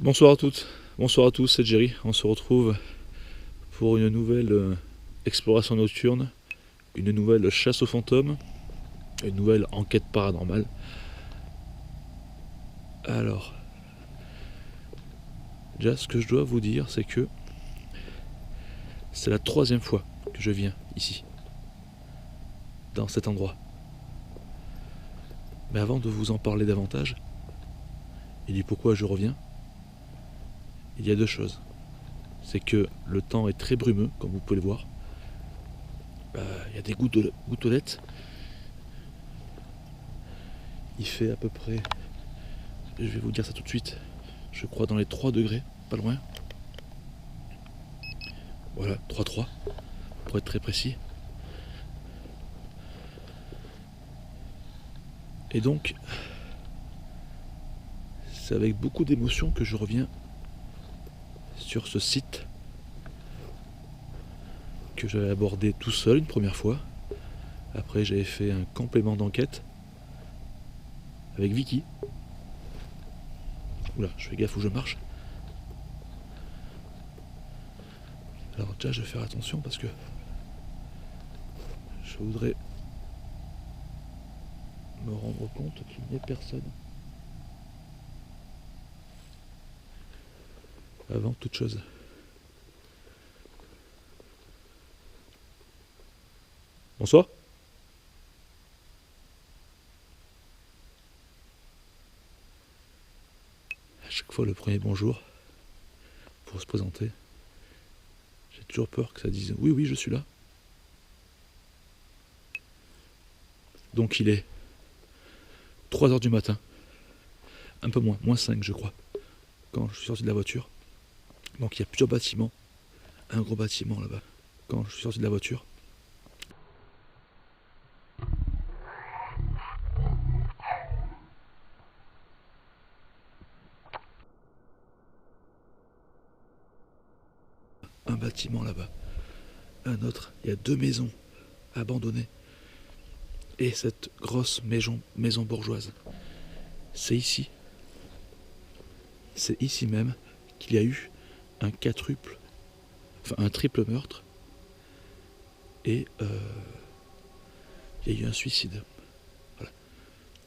Bonsoir à toutes, bonsoir à tous, c'est Jerry. On se retrouve pour une nouvelle exploration nocturne, une nouvelle chasse aux fantômes, une nouvelle enquête paranormale. Alors, déjà ce que je dois vous dire, c'est que c'est la 3e fois que je viens ici, dans cet endroit. Mais avant de vous en parler davantage, et du pourquoi je reviens, il y a 2 choses. C'est que le temps est très brumeux, comme vous pouvez le voir. Il y a des gouttelettes. Il fait à peu près, je vais vous dire ça tout de suite, je crois dans les 3 degrés, pas loin. Voilà, 3,3 pour être très précis. Et donc, c'est avec beaucoup d'émotion que je reviens sur ce site que j'avais abordé tout seul une première fois. Après, j'avais fait un complément d'enquête avec Vicky. Oula, je fais gaffe où je marche. Alors déjà, je vais faire attention parce que je voudrais me rendre compte qu'il n'y ait personne. Avant toute chose. Bonsoir. À chaque fois le premier bonjour, pour se présenter, j'ai toujours peur que ça dise oui, oui, je suis là. Donc il est 3h du matin, un peu moins 5 je crois, quand je suis sorti de la voiture. Donc il y a plusieurs bâtiments, un gros bâtiment là-bas. Quand je suis sorti de la voiture, un bâtiment là-bas, un autre, il y a 2 maisons abandonnées. Et cette grosse maison bourgeoise. C'est ici même qu'il y a eu un triple meurtre et il y a eu un suicide. Voilà.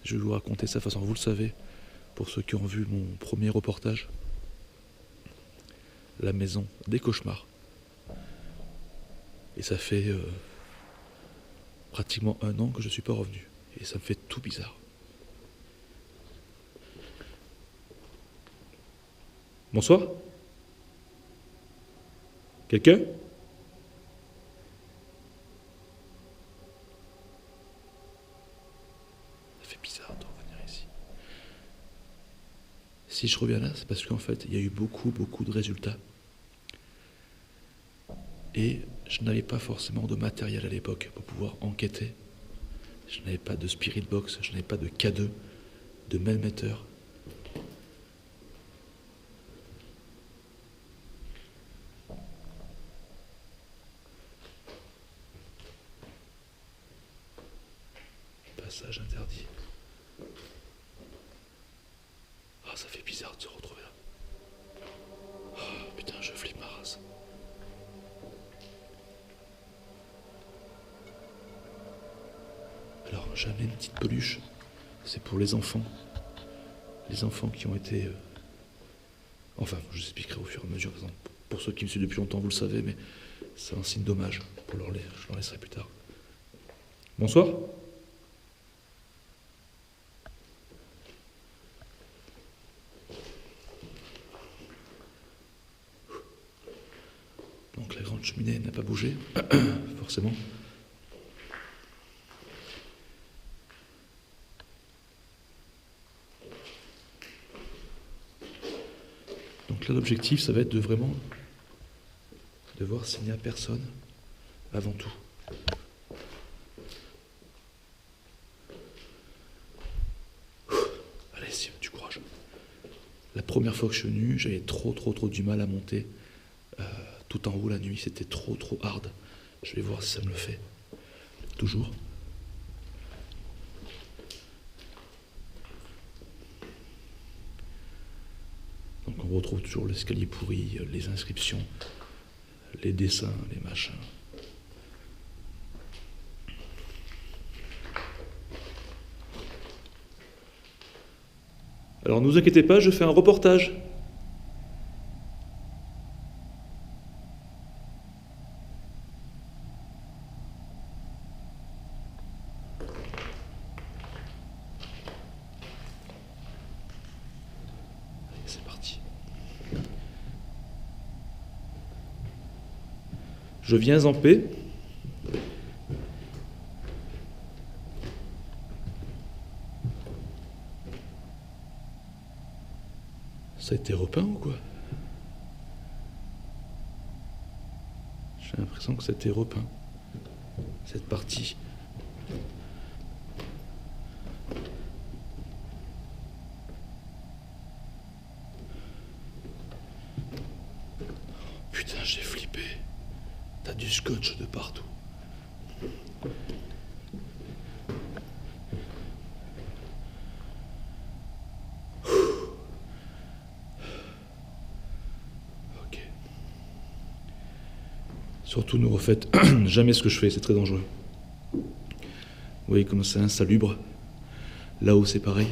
Je vais vous raconter ça de façon, vous le savez, pour ceux qui ont vu mon premier reportage, la maison des cauchemars. Et ça fait pratiquement 1 an que je ne suis pas revenu. Et ça me fait tout bizarre. Bonsoir. Quelqu'un ? Ça fait bizarre de revenir ici. Si je reviens là, c'est parce qu'en fait, il y a eu beaucoup de résultats. Et je n'avais pas forcément de matériel à l'époque pour pouvoir enquêter. Je n'avais pas de spirit box, je n'avais pas de K2, de mailmetteur. Passage interdit. Ah, ça fait bizarre de se retrouver là. Oh, putain, je flippe ma race. Alors, j'ai amené une petite peluche. C'est pour les enfants. Les enfants qui ont été... Enfin, je vous expliquerai au fur et à mesure. Pour ceux qui me suivent depuis longtemps, vous le savez, mais c'est un signe d'hommage. Je leur laisserai plus tard. Bonsoir. Donc la grande cheminée n'a pas bougé, forcément. Donc là, l'objectif, ça va être de voir s'il n'y a personne avant tout. Allez, si, du courage. La première fois que je suis venu, j'avais trop du mal à monter tout en haut la nuit. C'était trop hard. Je vais voir si ça me le fait. Toujours. Donc On retrouve toujours l'escalier pourri, les inscriptions, les dessins, les machins. Alors ne vous inquiétez pas, je fais un reportage. Allez, c'est parti. Je viens en paix. Ça a été repeint ou quoi? J'ai l'impression que ça a été repeint, cette partie. Putain, j'ai flippé. T'as du scotch de partout. Surtout ne refaites jamais ce que je fais, c'est très dangereux. Vous voyez comme c'est insalubre. Là-haut c'est pareil.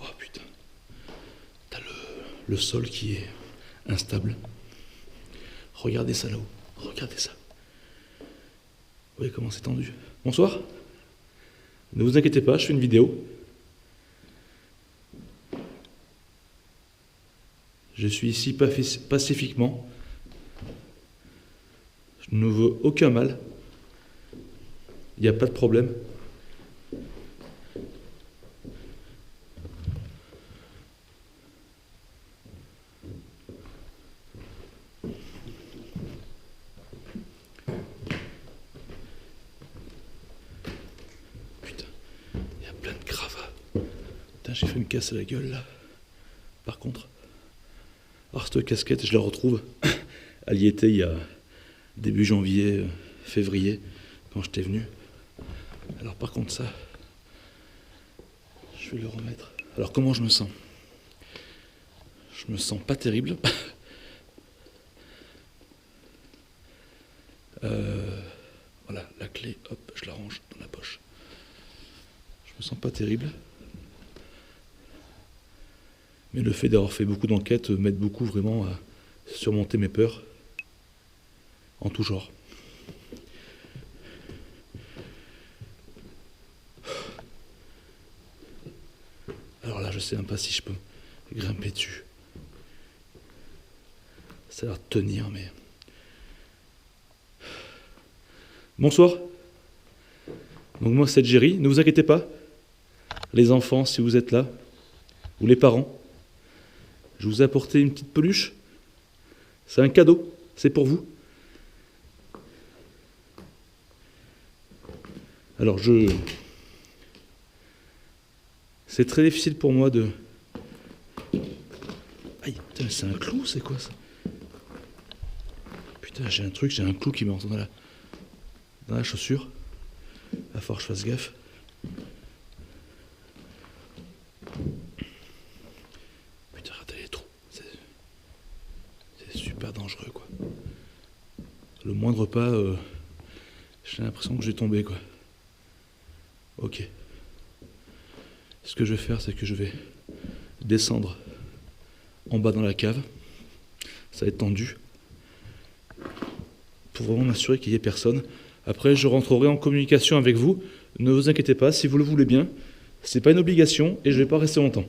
Oh putain. T'as le sol qui est instable. Regardez ça là-haut, regardez ça. Vous voyez comment c'est tendu. Bonsoir. Ne vous inquiétez pas, je fais une vidéo. Je suis ici pacifiquement. Je ne veux aucun mal. Il n'y a pas de problème. J'ai fait une casse à la gueule là. Par contre, alors cette casquette, je la retrouve. Elle y était il y a début janvier, février, quand j'étais venu. Alors par contre ça, je vais le remettre. Alors comment je me sens? Je me sens pas terrible. Voilà, la clé, hop, je la range dans la poche. Je me sens pas terrible. Mais le fait d'avoir fait beaucoup d'enquêtes m'aide beaucoup vraiment à surmonter mes peurs en tout genre. Alors là, je sais même pas si je peux grimper dessus. Ça a l'air de tenir, mais... Bonsoir. Donc moi, c'est Jerry. Ne vous inquiétez pas. Les enfants, si vous êtes là, ou les parents, je vous ai apporté une petite peluche. C'est un cadeau, c'est pour vous. Alors c'est très difficile pour moi de... Aïe, putain, c'est un clou, c'est quoi ça? Putain, j'ai un clou qui m'entend dans la chaussure. Il va falloir que je fasse gaffe. Super dangereux quoi. Le moindre pas, j'ai l'impression que je vais tomber quoi. Ok. Ce que je vais faire, c'est que je vais descendre en bas dans la cave. Ça va être tendu. Pour vraiment m'assurer qu'il n'y ait personne. Après, je rentrerai en communication avec vous. Ne vous inquiétez pas, si vous le voulez bien. C'est pas une obligation et je vais pas rester longtemps.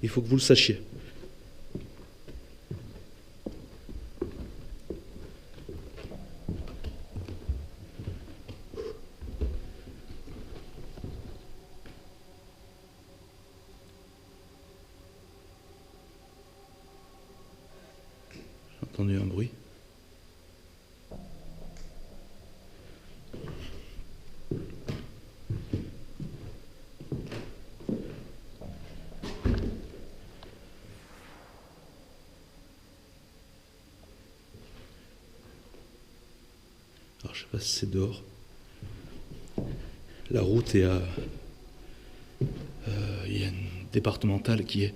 Il faut que vous le sachiez. J'ai entendu un bruit. sais pas si c'est dehors. La route est à... Il y a une départementale qui est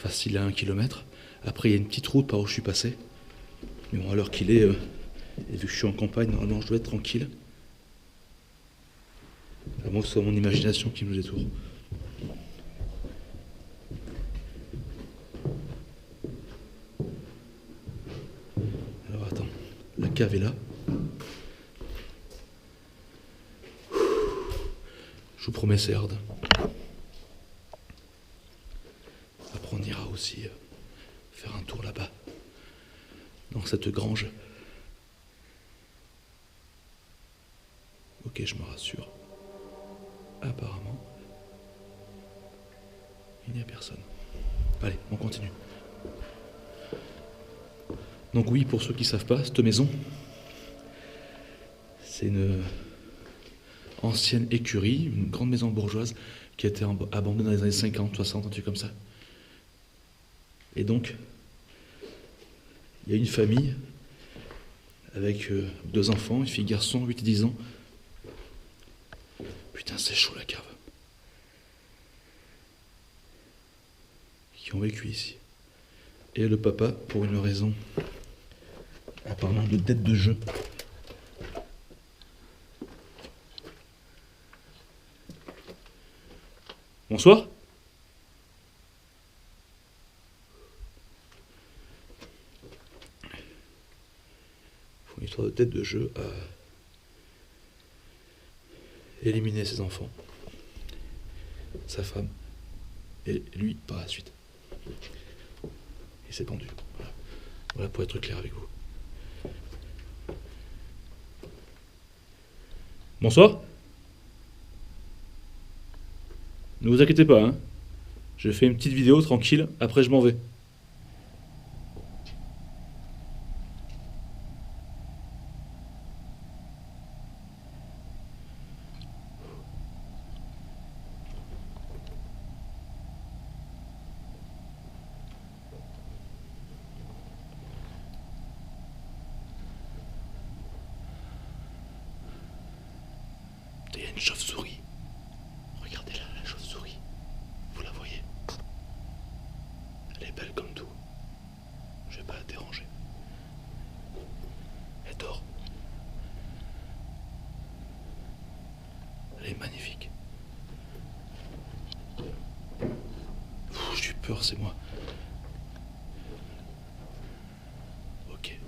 facile à 1 kilomètre. Après, il y a une petite route par où je suis passé. Mais bon, à l'heure qu'il est, et vu que je suis en campagne, normalement, je dois être tranquille. À moins que ce soit mon imagination qui me détourne. Alors, attends. La cave est là. Je vous promets, c'est hard. Après, on ira aussi faire un tour là-bas, dans cette grange. Ok, je me rassure. Apparemment, il n'y a personne. Allez, on continue. Donc oui, pour ceux qui ne savent pas, cette maison, c'est une ancienne écurie, une grande maison bourgeoise qui a été abandonnée dans les années 50, 60, un truc comme ça. Et donc, il y a une famille avec 2 enfants, une fille garçon, 8 et 10 ans. Putain, c'est chaud la cave. Qui ont vécu ici. Et le papa, pour une raison apparemment de dette de jeu, bonsoir. Pour une histoire de tête de jeu à éliminer ses enfants, sa femme, et lui par la suite. Il s'est pendu. Voilà pour être clair avec vous. Bonsoir. Ne vous inquiétez pas, hein. Je fais une petite vidéo tranquille, après je m'en vais. Il y a une chauve-souris. Regardez là, la chauve-souris. Vous la voyez? Elle est belle comme tout. Je vais pas la déranger. Elle dort. Elle est magnifique. J'ai eu peur, c'est moi. Ok.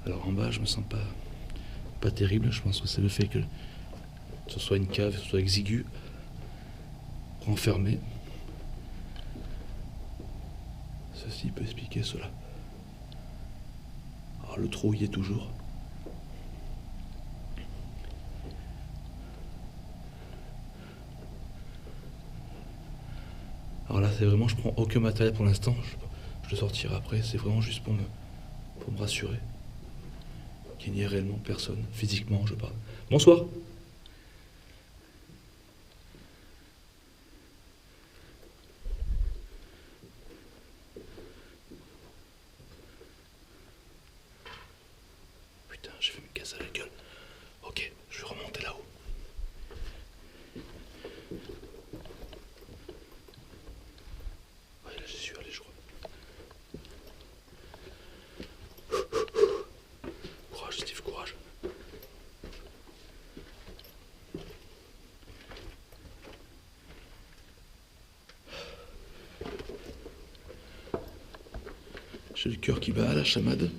Alors en bas, je me sens pas terrible. Je pense que c'est le fait que ce soit une cave, que ce soit exigu, renfermé. Ceci peut expliquer cela. Alors le trou y est toujours. Alors là, c'est vraiment, je prends aucun matériel pour l'instant. Je le sortirai après. C'est vraiment juste pour me rassurer qu'il n'y ait réellement personne, physiquement, je parle. Bonsoir. Putain, j'ai fait me casser la gueule. Ok, je vais remonter là-haut. Ouais, là, j'y suis allé, je crois. Courage, Steve, courage. J'ai le cœur qui bat à la chamade.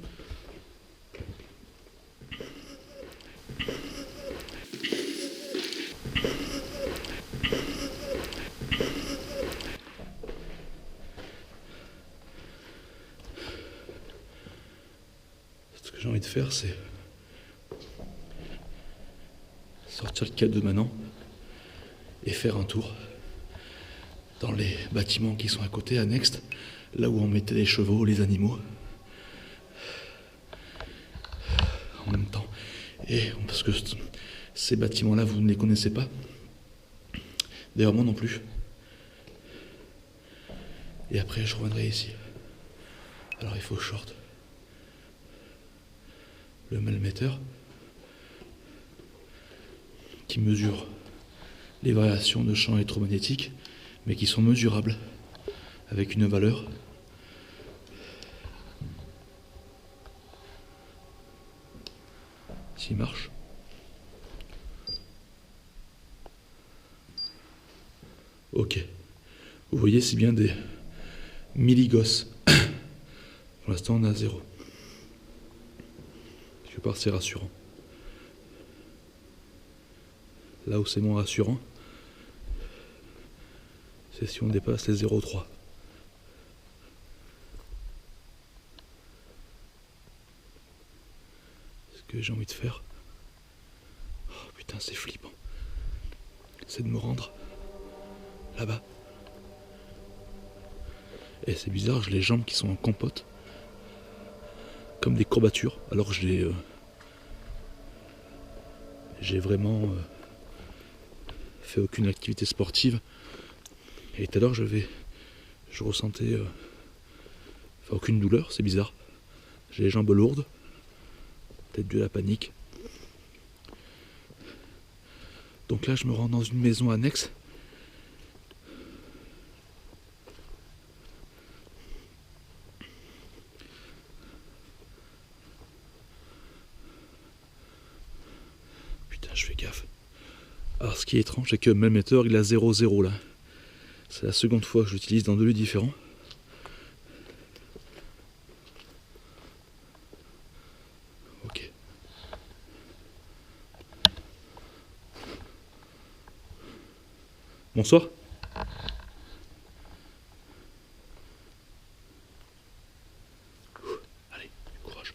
Ce que j'ai envie de faire, c'est sortir le cadre de Manon et faire un tour dans les bâtiments qui sont à côté, annexes, là où on mettait les chevaux, les animaux. En même temps. Et parce que ces bâtiments-là, vous ne les connaissez pas. D'ailleurs, moi non plus. Et après, je reviendrai ici. Alors, il faut short. le malémetteur qui mesure les variations de champ électromagnétique, mais qui sont mesurables avec une valeur. S'il marche. Ok. Vous voyez, c'est bien des milligauss. Pour l'instant, on a 0. Quelque part, c'est rassurant. Là où c'est moins rassurant, c'est si on dépasse les 0,3. Ce que j'ai envie de faire, oh putain, c'est flippant, c'est de me rendre là-bas. Et c'est bizarre, j'ai les jambes qui sont en compote, comme des courbatures, alors que j'ai vraiment fait aucune activité sportive. Et tout à l'heure, je ressentais aucune douleur, c'est bizarre. J'ai les jambes lourdes, peut-être dû à la panique. Donc là, je me rends dans une maison annexe. Putain, je fais gaffe. Alors, ce qui est étrange, c'est que le malémetteur, il a 0,0 là. C'est la seconde fois que je l'utilise dans deux lieux différents. Ok. Bonsoir. Allez, courage.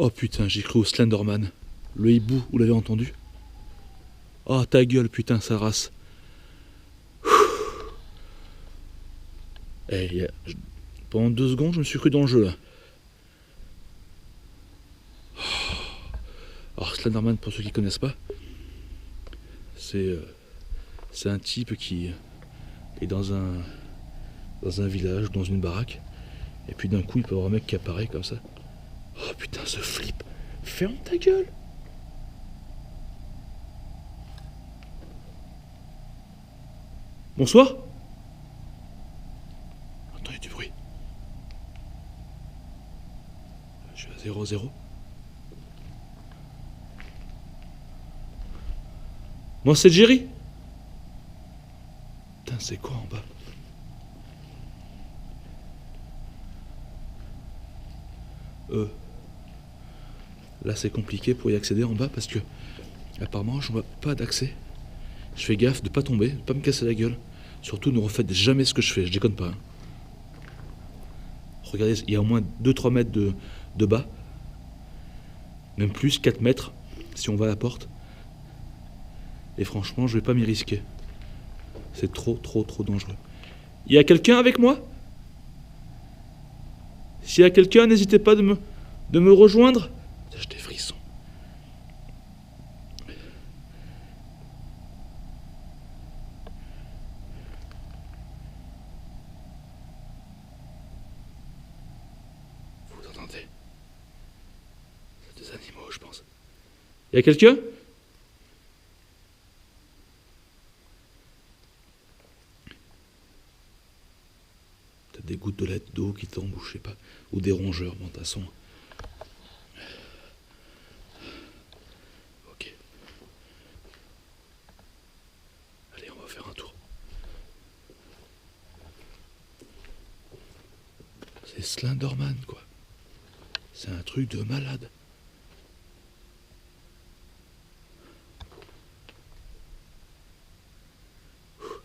Oh putain, j'ai cru au Slenderman. Le hibou, vous l'avez entendu? Oh ta gueule, putain, sa race. Eh, pendant 2 secondes, je me suis cru dans le jeu là. Alors Slenderman, pour ceux qui ne connaissent pas, c'est un type qui est dans un village, dans une baraque, et puis d'un coup il peut y avoir un mec qui apparaît comme ça. Oh putain, ce flip. Ferme ta gueule. Bonsoir. Attends, il y a du bruit. Je suis à 0,0. Moi, c'est Jerry. Putain, c'est quoi en bas? Là, c'est compliqué pour y accéder en bas parce que apparemment, je vois pas d'accès. Je fais gaffe de pas tomber, de pas me casser la gueule. Surtout, ne refaites jamais ce que je fais, je déconne pas. Hein. Regardez, il y a au moins 2-3 mètres de bas. Même plus, 4 mètres, si on va à la porte. Et franchement, je vais pas m'y risquer. C'est trop dangereux. Il y a quelqu'un avec moi? S'il y a quelqu'un, n'hésitez pas de me rejoindre. J'ai des frissons. Vous entendez? C'est des animaux, je pense. Il y a quelqu'un? Peut-être des gouttes d'eau qui tombent, ou je sais pas. Ou des rongeurs, bon, de toute façon. Ok. Allez, on va faire un tour. C'est Slenderman, quoi. C'est un truc de malade.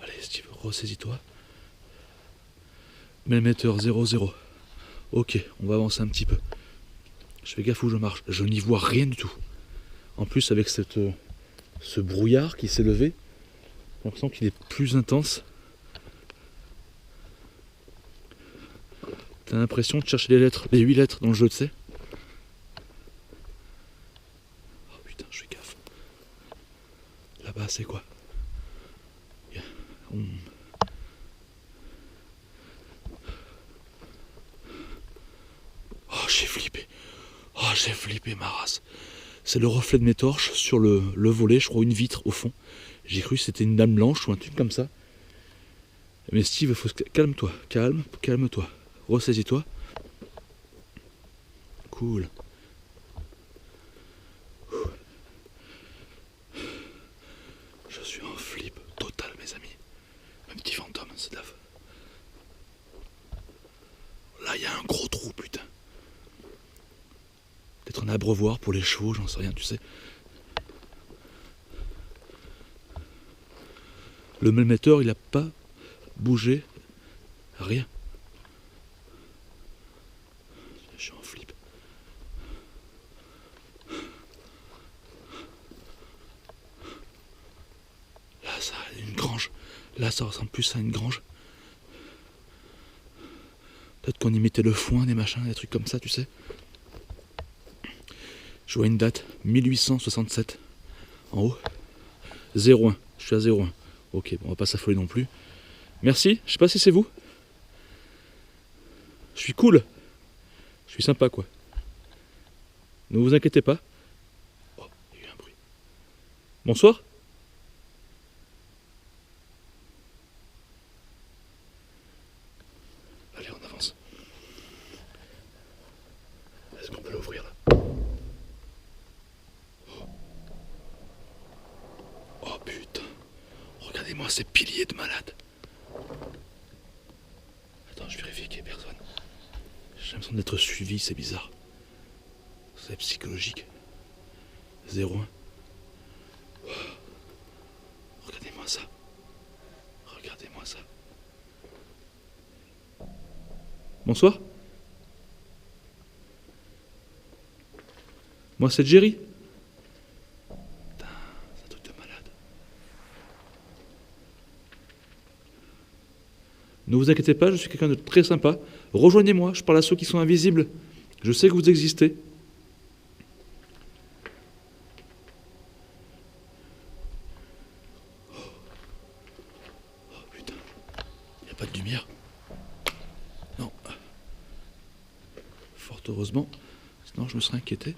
Allez, Steve, ressaisis-toi. Malémetteur 0,0. Ok, on va avancer un petit peu. Je fais gaffe où je marche. Je n'y vois rien du tout. En plus, avec ce brouillard qui s'est levé, j'ai l'impression qu'il est plus intense. T'as l'impression de chercher les lettres, les 8 lettres dans le jeu, tu sais. Oh putain, je fais gaffe. passé quoi? On... Oh, j'ai flippé. Oh, j'ai flippé ma race. C'est le reflet de mes torches sur le volet, je crois une vitre au fond. J'ai cru que c'était une dame blanche ou un truc comme ça. Mais Steve, il faut se... Calme-toi, calme-toi. Ressaisis-toi. Cool. Je suis en flip total, mes amis. Un petit fantôme, c'est lave. Là, il y a un gros trou, putain. Peut-être un abreuvoir pour les chevaux, j'en sais rien, tu sais. Le malmetteur, il a pas bougé. Rien. Je suis en flip. Là, ça a une grange. Là, ça ressemble plus à une grange. Peut-être qu'on y mettait le foin, des machins, des trucs comme ça, tu sais. Je vois une date, 1867, en haut. 01, je suis à 01. Ok, bon, on va pas s'affoler non plus. Merci, je sais pas si c'est vous. Je suis cool. Je suis sympa, quoi. Ne vous inquiétez pas. Oh, il y a eu un bruit. Bonsoir. Allez, on avance. Est-ce qu'on peut l'ouvrir, là? Oh putain, regardez-moi ces piliers de malade. Attends, je vérifie qu'il n'y ait personne. J'ai l'impression d'être suivi, c'est bizarre. C'est psychologique. 01. Oh. Regardez-moi ça. Regardez-moi ça. Bonsoir. Moi c'est Jerry. Ne vous inquiétez pas, je suis quelqu'un de très sympa. Rejoignez-moi, je parle à ceux qui sont invisibles. Je sais que vous existez. Oh putain, il n'y a pas de lumière. Non. Fort heureusement, sinon je me serais inquiété.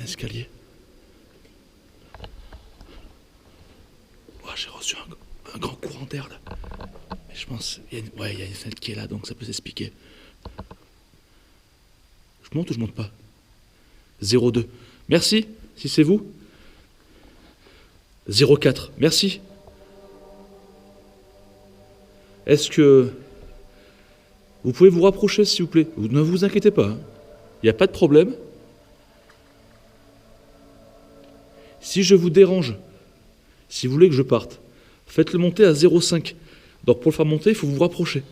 Escalier. Oh, j'ai reçu un grand courant d'air là. Mais je pense il y a une fenêtre qui est là, donc ça peut s'expliquer. Je monte ou je monte pas? 02. Merci, si c'est vous. 04. Merci. Est-ce que vous pouvez vous rapprocher, s'il vous plaît? Ne vous inquiétez pas. Il n'y a pas de problème. Si je vous dérange, si vous voulez que je parte, faites-le monter à 0,5. Donc pour le faire monter, il faut vous rapprocher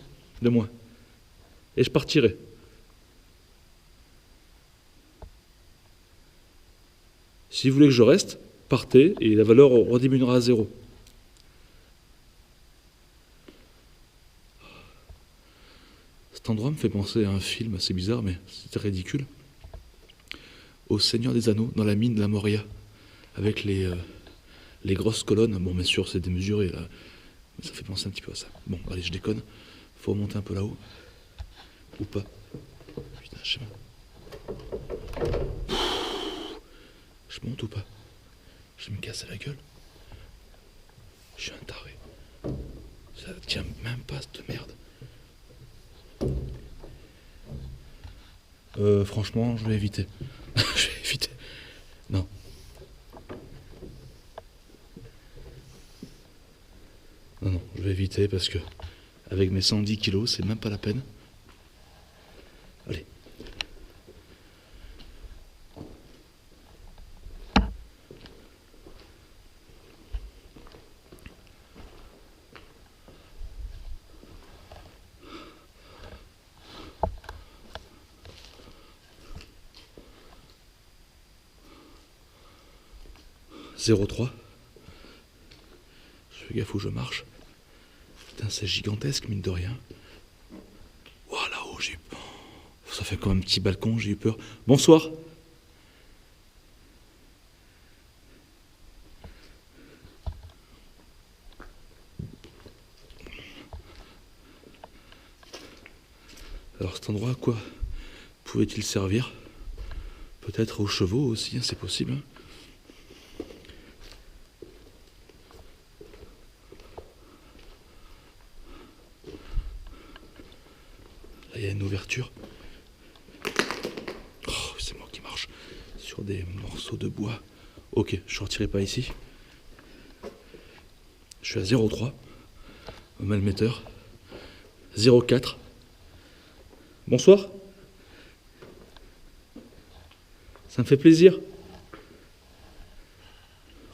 de moi. Et je partirai. Si vous voulez que je reste, partez et la valeur rediminuera à 0. Cet endroit me fait penser à un film assez bizarre, mais c'était ridicule. Au Seigneur des Anneaux, dans la mine de la Moria. Avec les grosses colonnes. Bon, bien sûr, c'est démesuré, là. Mais ça fait penser un petit peu à ça. Bon, allez, je déconne. Faut remonter un peu là-haut. Ou pas. Putain, je sais pas. Je monte ou pas? Je vais me casser la gueule. Je suis un taré. Ça tient même pas, cette merde. Franchement, je vais éviter. Je vais éviter. Non. Non, je vais éviter parce que avec mes 110 kilos, c'est même pas la peine. Allez. « 03. Je fais gaffe où je marche. Putain, c'est gigantesque, mine de rien. Oh, là-haut. Ça fait comme un petit balcon, j'ai eu peur. Bonsoir. Alors cet endroit, à quoi pouvait-il servir? Peut-être aux chevaux aussi, hein, c'est possible. Là, il y a une ouverture. Oh, c'est moi qui marche sur des morceaux de bois. Ok, je ne sortirai pas ici. Je suis à 0,3 au malmetteur. 0,4. Bonsoir. Ça me fait plaisir.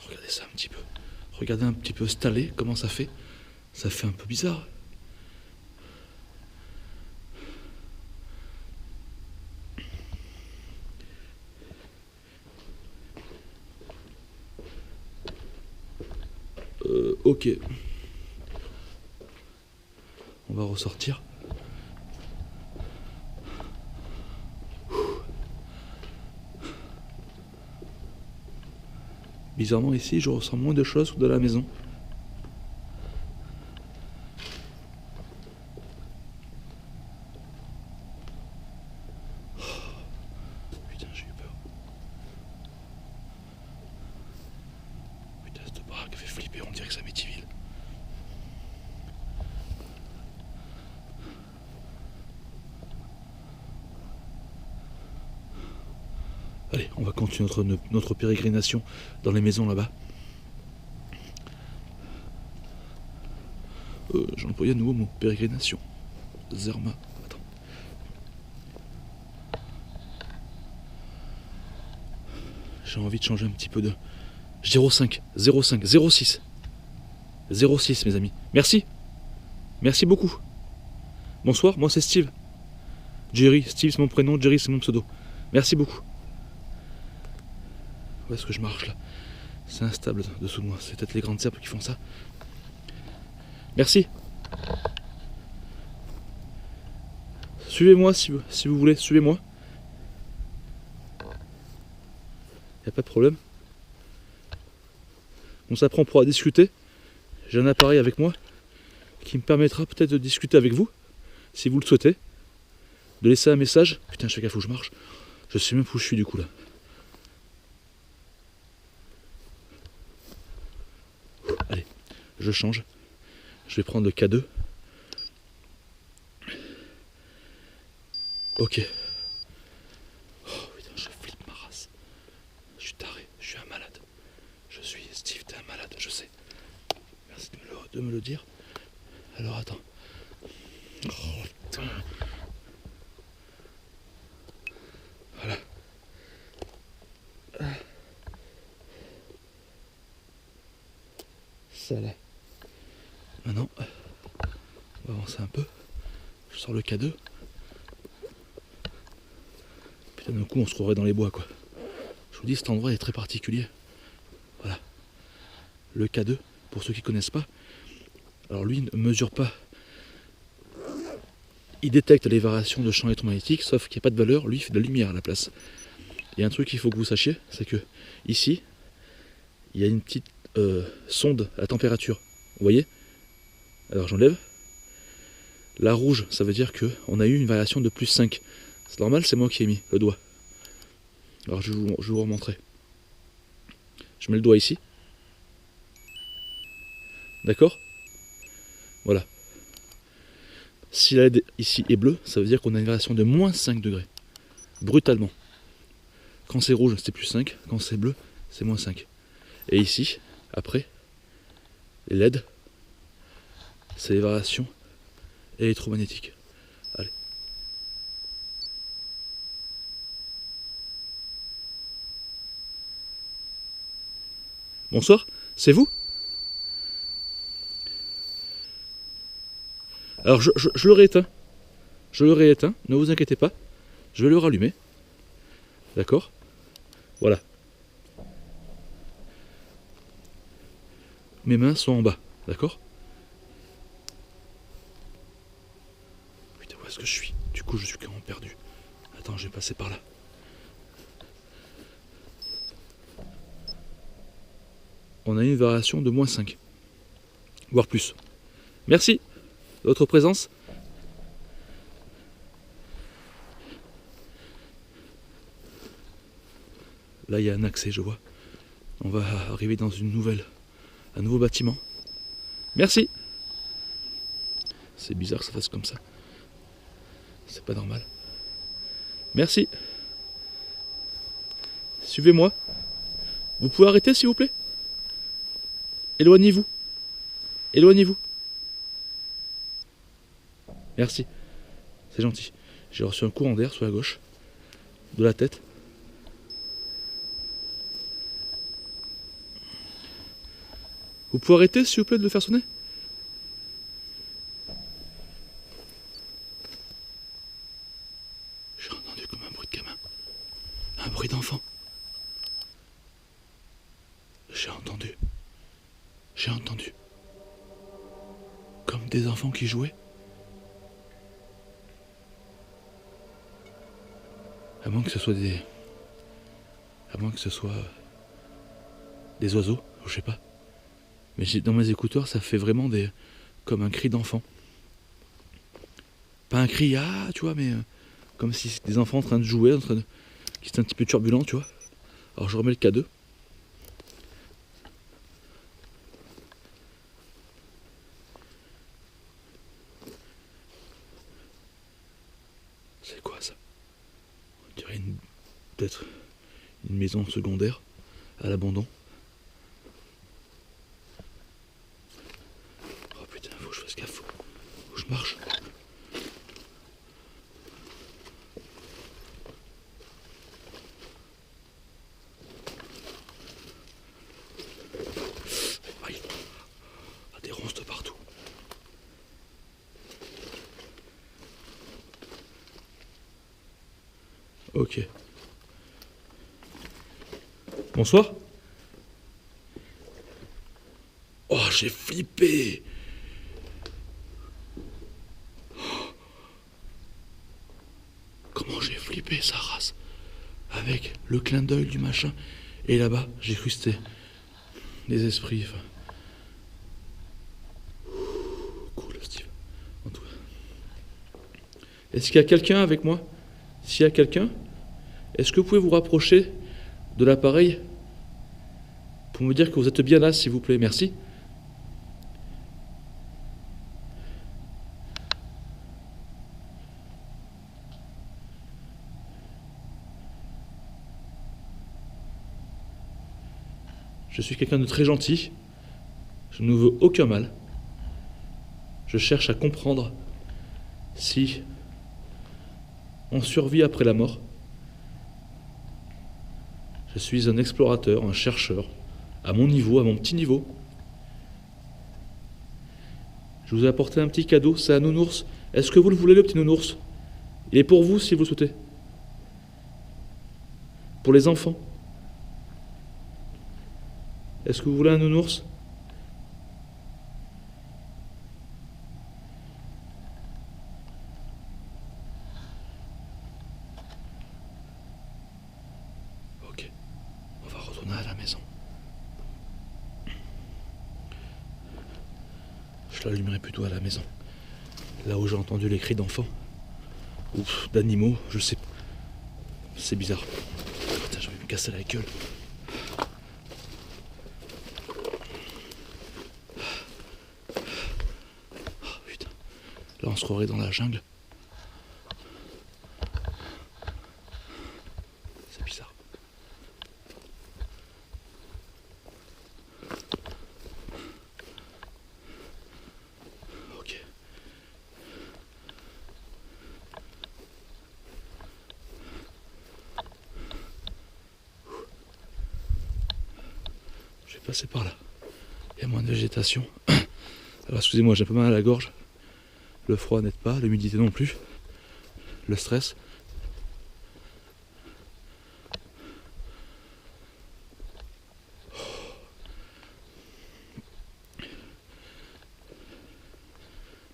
Regardez ça un petit peu. Regardez un petit peu stallé, comment ça fait. Ça fait un peu bizarre. Ok. On va ressortir. Bizarrement ici, je ressens moins de choses que de la maison. Putain, j'ai eu peur. Putain, cette baraque fait flipper, on dirait que ça m'étiville. Allez, on va continuer notre pérégrination dans les maisons là-bas. J'ai employé à nouveau mon pérégrination. Zerma. Attends. J'ai envie de changer un petit peu de... 0,5, 0,5, 0,6. 0,6 mes amis. Merci. Merci beaucoup. Bonsoir, moi c'est Steve. Jerry, Steve c'est mon prénom, Jerry c'est mon pseudo. Merci beaucoup. Où est-ce que je marche là? C'est instable dessous de moi. C'est peut-être les grandes herbes qui font ça. Merci. Suivez-moi si vous voulez. Suivez-moi. Y a pas de problème. On s'apprend, on pourra discuter. J'ai un appareil avec moi qui me permettra peut-être de discuter avec vous, si vous le souhaitez. De laisser un message. Putain, je fais gaffe où je marche. Je sais même où je suis du coup là. Allez, je change. Je vais prendre le K2. Ok. Oh putain, je flippe ma race. Je suis taré, je suis un malade. Je suis Steve, t'es un malade, je sais. Merci de me le dire. Alors attends. Oh putain. Voilà. Ça là. Maintenant, on va avancer un peu. Je sors le K2. Putain, d'un coup, on se trouverait dans les bois, quoi. Je vous dis, cet endroit est très particulier. Voilà. Le K2, pour ceux qui ne connaissent pas. Alors lui ne mesure pas. Il détecte les variations de champ électromagnétique, sauf qu'il n'y a pas de valeur. Lui, il fait de la lumière à la place. Il y a un truc qu'il faut que vous sachiez, c'est que ici, il y a une petite sonde à température. Vous voyez? Alors j'enlève. La rouge, ça veut dire qu'on a eu une variation de plus 5. C'est normal, c'est moi qui ai mis le doigt. Alors je vais vous remontrer. Je mets le doigt ici. D'accord? Voilà. Si la LED ici est bleue, ça veut dire qu'on a une variation de moins 5 degrés. Brutalement. Quand c'est rouge, c'est plus 5. Quand c'est bleu, c'est moins 5. Et ici, après, les LED, c'est les variations électromagnétiques. Allez. Bonsoir, c'est vous? Alors je le rééteins. Je le rééteins, ne vous inquiétez pas. Je vais le rallumer. D'accord? Voilà. Mes mains sont en bas, d'accord? Putain, où est-ce que je suis? Du coup, je suis carrément perdu. Attends, je vais passer par là. On a une variation de -5, voire plus. Merci de votre présence. Là, il y a un accès, je vois. On va arriver dans un nouveau bâtiment. Merci. C'est bizarre que ça fasse comme ça. C'est pas normal. Merci. Suivez-moi. Vous pouvez arrêter, s'il vous plaît? Éloignez-vous. Éloignez-vous. Merci. C'est gentil. J'ai reçu un courant d'air sur la gauche. De la tête. Vous pouvez arrêter, s'il vous plaît, de le faire sonner? J'ai entendu comme un bruit de gamin. Un bruit d'enfant. J'ai entendu. J'ai entendu. Comme des enfants qui jouaient. À moins que ce soit des... À moins que ce soit... des oiseaux, je sais pas. Mais dans mes écouteurs, ça fait vraiment des... comme un cri d'enfant. Pas un cri, ah, tu vois, mais... comme si c'était des enfants en train de jouer, qui étaient un petit peu turbulents, tu vois. Alors je remets le K2. C'est quoi ça? On dirait peut-être une maison secondaire à l'abandon. Oh putain, faut que je fasse gaffe, faut que je marche. Aïe, ah, des ronces de partout. Ok. Bonsoir. Oh, j'ai flippé. Comment j'ai flippé, sa race. Avec le clin d'œil du machin. Et là-bas, j'ai cru que c'était des esprits. Enfin. Cool, Steve. En tout cas. Est-ce qu'il y a quelqu'un avec moi? S'il y a quelqu'un, est-ce que vous pouvez vous rapprocher de l'appareil pour me dire que vous êtes bien là, s'il vous plaît? Merci. Je suis quelqu'un de très gentil. Je ne veux aucun mal. Je cherche à comprendre si on survit après la mort. Je suis un explorateur, un chercheur, à mon niveau, à mon petit niveau. Je vous ai apporté un petit cadeau, c'est un nounours. Est-ce que vous le voulez, le petit nounours? Il est pour vous, si vous le souhaitez. Pour les enfants. Est-ce que vous voulez un nounours? Ok, on va retourner à la maison. Je l'allumerai plutôt à la maison. Là où j'ai entendu les cris d'enfants. Ou d'animaux, je sais. C'est bizarre. Putain, je vais me casser la gueule. Oh, putain. Là, on se croirait dans la jungle. C'est bizarre. Ok. Je vais passer par là. Il y a moins de végétation. Alors excusez-moi, j'ai un peu mal à la gorge. Le froid n'aide pas, l'humidité non plus. Le stress.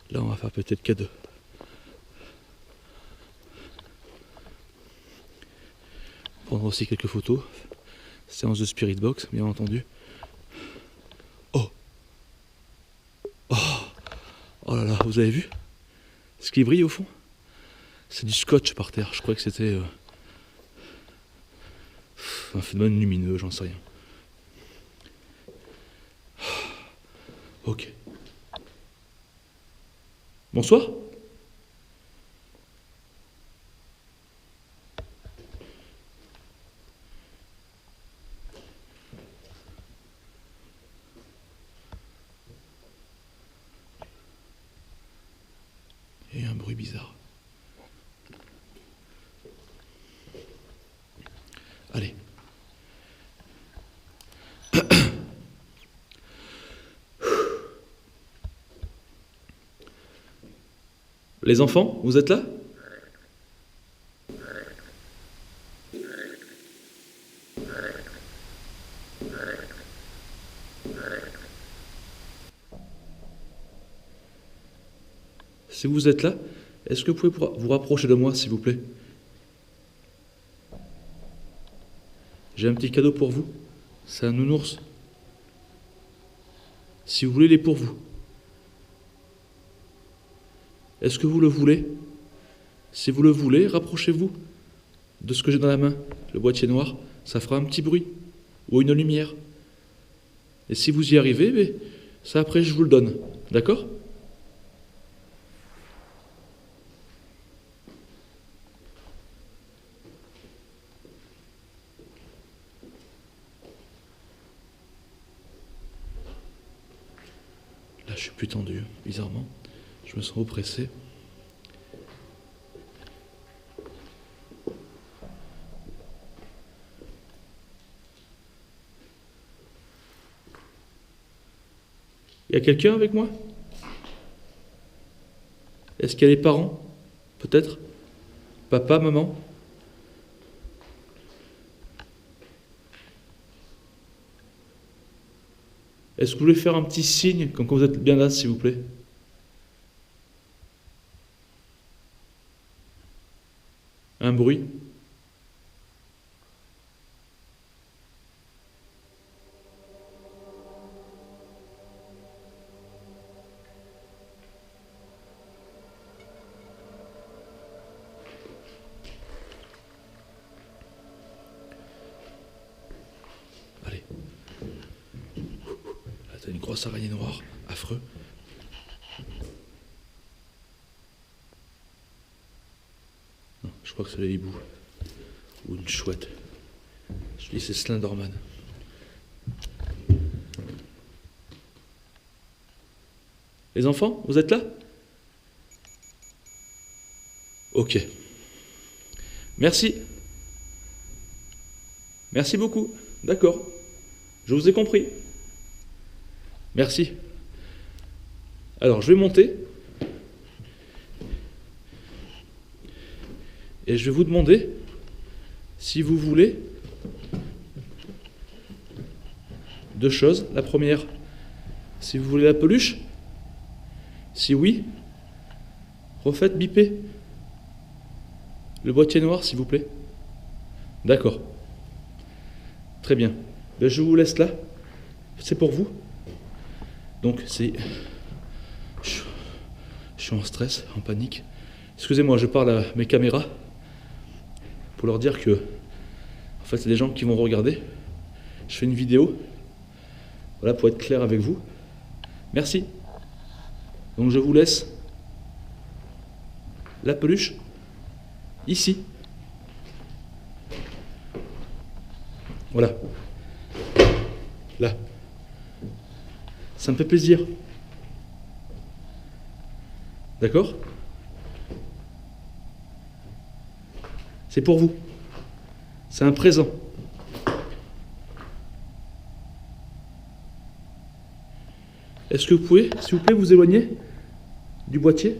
Là, on va faire peut-être K2. prendre aussi quelques photos. Séance de Spirit Box, bien entendu. Oh! Oh! Oh là là, vous avez vu? Ce qui brille au fond? C'est du scotch par terre. Je crois que c'était un phénomène lumineux, j'en sais rien. Ok. Bonsoir. Il y a un bruit bizarre. Allez. Les enfants, vous êtes là? Si vous êtes là, est-ce que vous pouvez vous rapprocher de moi, s'il vous plaît? J'ai un petit cadeau pour vous. C'est un nounours. Si vous voulez, il est pour vous. Est-ce que vous le voulez? Si vous le voulez, rapprochez-vous de ce que j'ai dans la main, le boîtier noir. Ça fera un petit bruit ou une lumière. Et si vous y arrivez, mais ça après je vous le donne. D'accord? Là, je suis plus tendu, bizarrement. Je me sens oppressé. Il y a quelqu'un avec moi? Est-ce qu'il y a les parents? Peut-être? Papa, maman? Est-ce que vous voulez faire un petit signe, comme quand vous êtes bien là, s'il vous plaît? Un bruit? Allez. Là, t'as une grosse araignée noire, affreux. Non, je crois que c'est le hibou. Ou une chouette. Je dis c'est Slenderman. Les enfants, vous êtes là? Ok. Merci. Merci beaucoup. D'accord. Je vous ai compris. Merci. Alors, je vais monter. Et je vais vous demander si vous voulez deux choses. La première, si vous voulez la peluche. Si oui, refaites biper le boîtier noir, s'il vous plaît. D'accord. Très bien. Ben, je vous laisse là. C'est pour vous. Donc, c'est... Je suis en stress, en panique. Excusez-moi, je parle à mes caméras pour leur dire que, en fait, c'est des gens qui vont regarder. Je fais une vidéo. Voilà, pour être clair avec vous. Merci. Donc, je vous laisse la peluche ici. Voilà. Là. Ça me fait plaisir. D'accord? C'est pour vous. C'est un présent. Est-ce que vous pouvez, s'il vous plaît, vous éloigner du boîtier?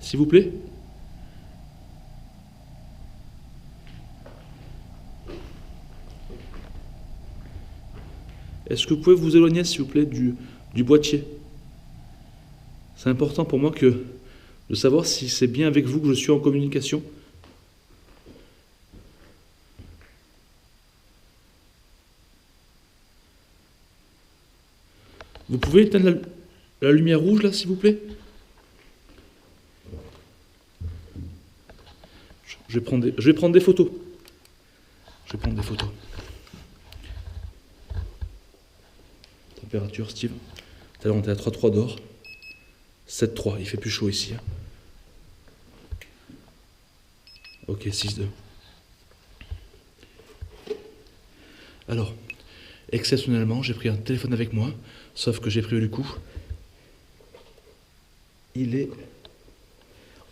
S'il vous plaît? Est-ce que vous pouvez vous éloigner, s'il vous plaît, du boîtier? C'est important pour moi de savoir si c'est bien avec vous que je suis en communication. Vous pouvez éteindre la lumière rouge, là, s'il vous plaît? Je vais prendre des photos. Je vais prendre des photos. Température, Steve. Tout à l'heure, on était à 3,3 dehors. 7,3. Il fait plus chaud ici. Hein. Ok, 6,2. Alors, exceptionnellement, j'ai pris un téléphone avec moi, sauf que j'ai prévu du coup. Il est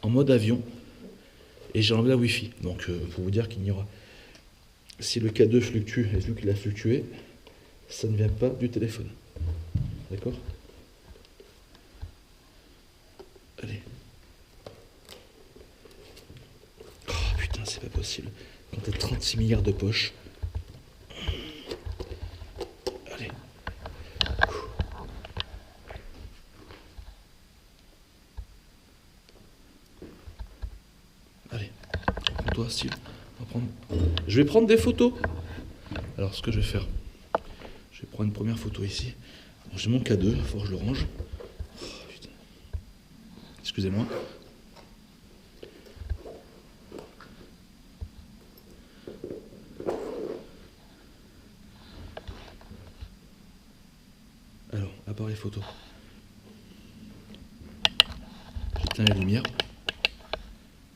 en mode avion et j'ai enlevé la Wi-Fi. Donc, pour vous dire qu'il n'y aura. Si le K2 fluctue, et vu qu'il a fluctué, ça ne vient pas du téléphone. D'accord? Allez. Oh putain, c'est pas possible. Quand t'as 36 milliards de poches. Allez. Allez. Prends-toi, Steve. Je vais prendre des photos. Alors, ce que je vais faire, je vais prendre une première photo ici. J'ai mon K2, il faut que je le range. Oh, putain. Excusez-moi. Alors, appareil photo. J'éteins la lumière.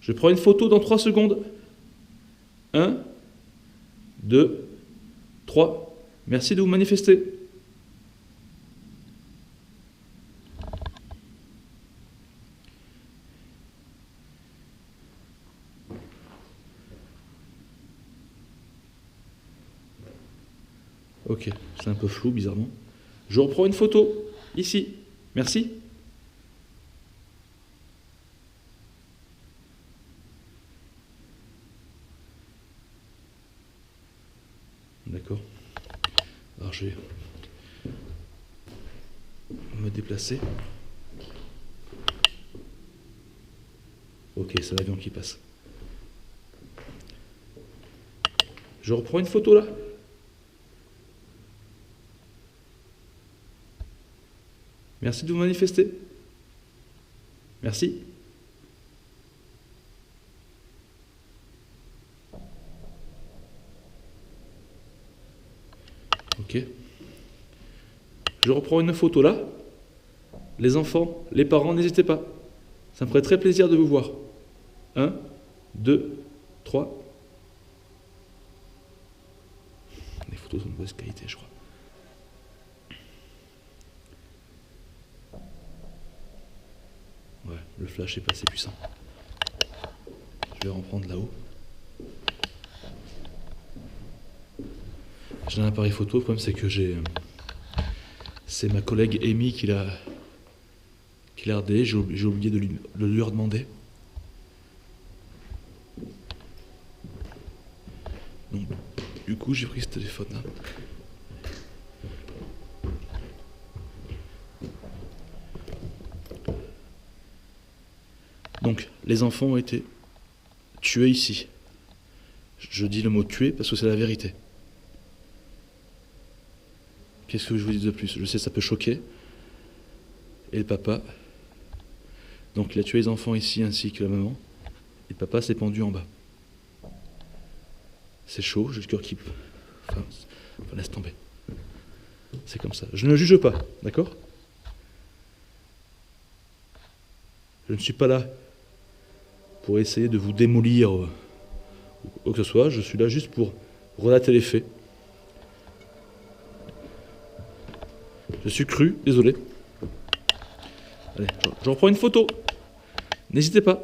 Je prends une photo dans 3 secondes. 1, 2, 3. Merci de vous manifester. Ok, c'est un peu flou, bizarrement. Je reprends une photo, ici. Merci. D'accord. Alors je vais me déplacer. Ok, c'est l'avion qui passe. Je reprends une photo là. Merci de vous manifester. Merci. Ok. Je reprends une photo là. Les enfants, les parents, n'hésitez pas. Ça me ferait très plaisir de vous voir. 1, 2, 3. Les photos sont de mauvaise qualité, je crois. Ouais, le flash est pas assez puissant. Je vais reprendre là-haut. J'ai un appareil photo, le problème c'est que c'est ma collègue Amy qui l'a redé, j'ai oublié de lui redemander. Donc, du coup, j'ai pris ce téléphone-là. Donc, les enfants ont été tués ici. Je dis le mot tuer parce que c'est la vérité. Qu'est-ce que je vous dis de plus? Je sais, ça peut choquer. Et le papa, donc il a tué les enfants ici ainsi que la maman. Et le papa s'est pendu en bas. C'est chaud, j'ai le cœur qui... Enfin, laisse tomber. C'est comme ça. Je ne juge pas, d'accord? Je ne suis pas là pour essayer de vous démolir ou quoi que ce soit. Je suis là juste pour relater les faits. Je suis cru, désolé. Allez, je reprends une photo. N'hésitez pas.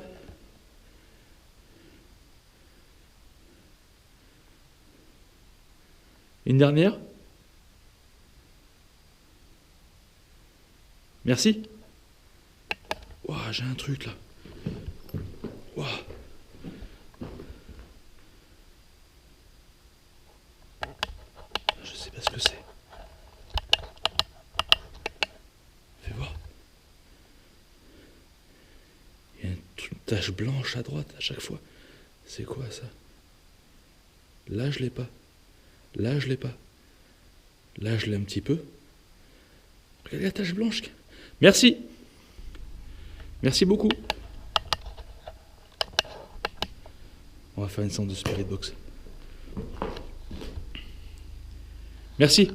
Une dernière. Merci. Ouah, j'ai un truc là. Ouah. Je sais pas ce que c'est. Fais voir. Il y a une tache blanche à droite à chaque fois. C'est quoi ça? Là, je l'ai pas. Là, je l'ai pas. Là, je l'ai un petit peu. Regardez la tache blanche. Merci. Merci beaucoup. On va faire une séance de spirit box. Merci.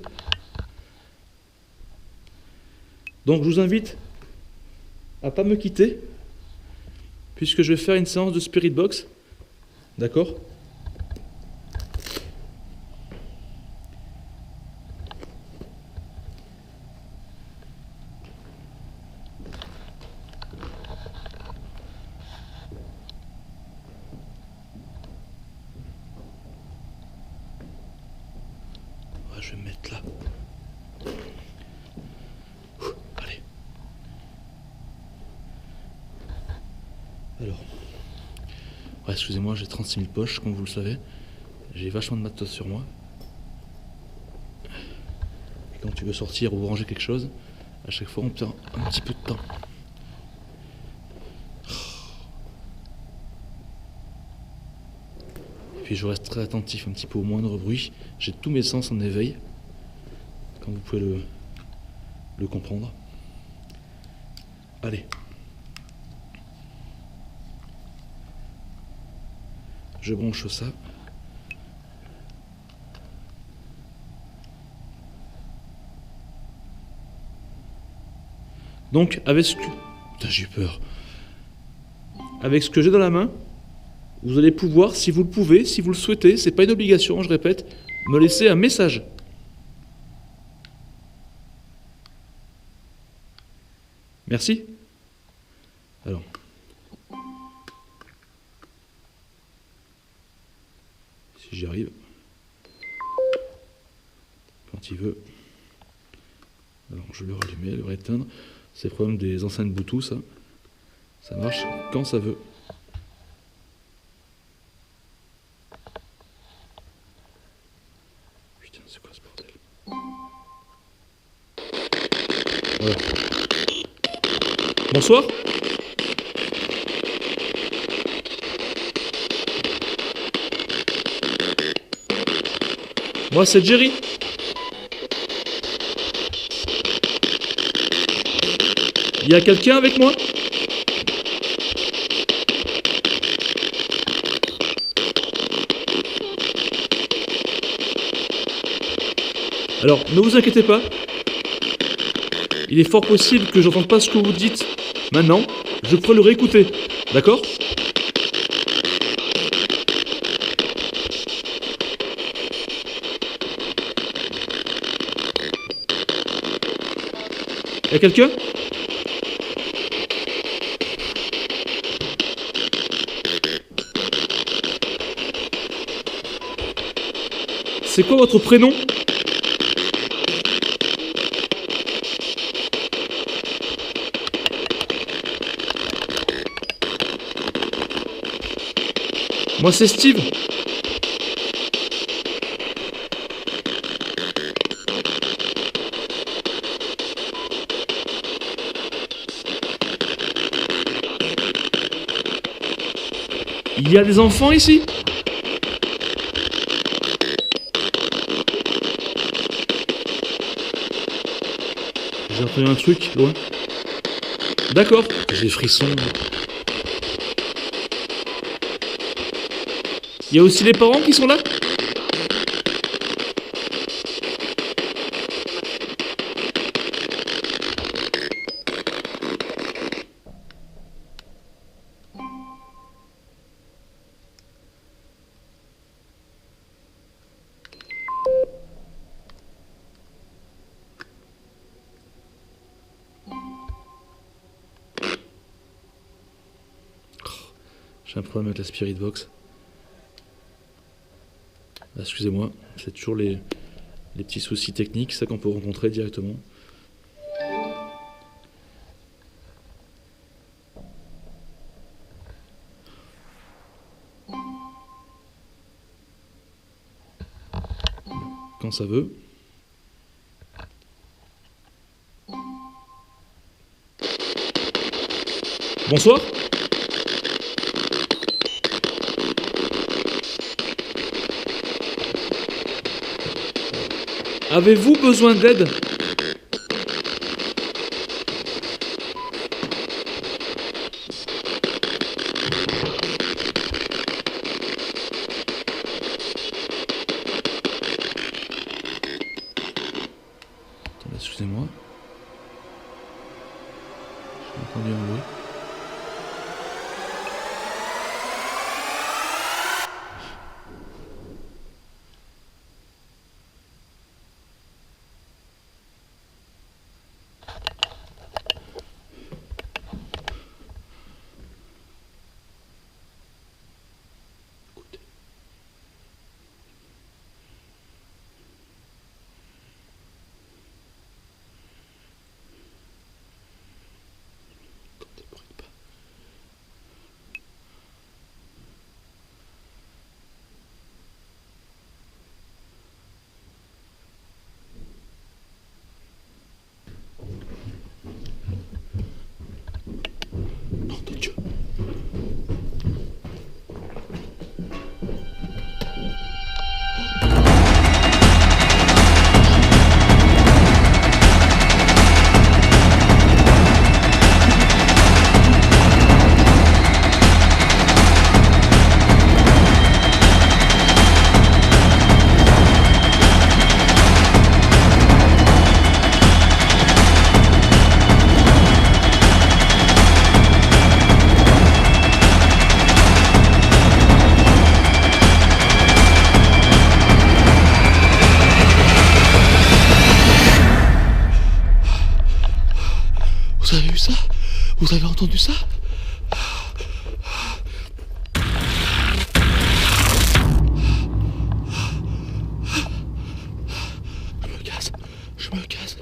Donc je vous invite à ne pas me quitter, puisque je vais faire une séance de spirit box. D'accord ? Je vais me mettre là. Allez. Alors. Ouais, excusez-moi, j'ai 36 000 poches, comme vous le savez. J'ai vachement de matos sur moi. Et quand tu veux sortir ou ranger quelque chose, à chaque fois on perd un petit peu de temps. Et puis je reste très attentif un petit peu au moindre bruit. J'ai tous mes sens en éveil, comme vous pouvez le comprendre. Allez. Je branche ça. Donc, avec ce que... Putain, j'ai eu peur. Avec ce que j'ai dans la main, vous allez pouvoir, si vous le pouvez, si vous le souhaitez, c'est pas une obligation, je répète, me laisser un message. Merci. Alors. Si j'y arrive. Quand il veut. Alors, je vais le rallumer, le rééteindre. C'est le problème des enceintes Bluetooth, ça. Ça marche quand ça veut. Putain, c'est quoi ce bordel? Voilà. Bonsoir. Moi, c'est Jerry. Il y a quelqu'un avec moi? Alors, ne vous inquiétez pas. Il est fort possible que j'entende pas ce que vous dites maintenant. Je pourrais le réécouter. D'accord? Il y a quelqu'un? C'est quoi votre prénom? Moi c'est Steve. Il y a des enfants ici? J'ai entendu un truc, loin. D'accord. J'ai des frissons. Il y a aussi les parents qui sont là? J'ai un problème avec la Spirit Box. Excusez-moi, c'est toujours les petits soucis techniques, ça qu'on peut rencontrer directement. Quand ça veut. Bonsoir. Avez-vous besoin d'aide? Excusez-moi. J'ai entendu un bruit. Écoutez. Attendez, bruit de pas. Nom de Dieu. Vous avez vu ça? Vous avez entendu ça? Je me casse.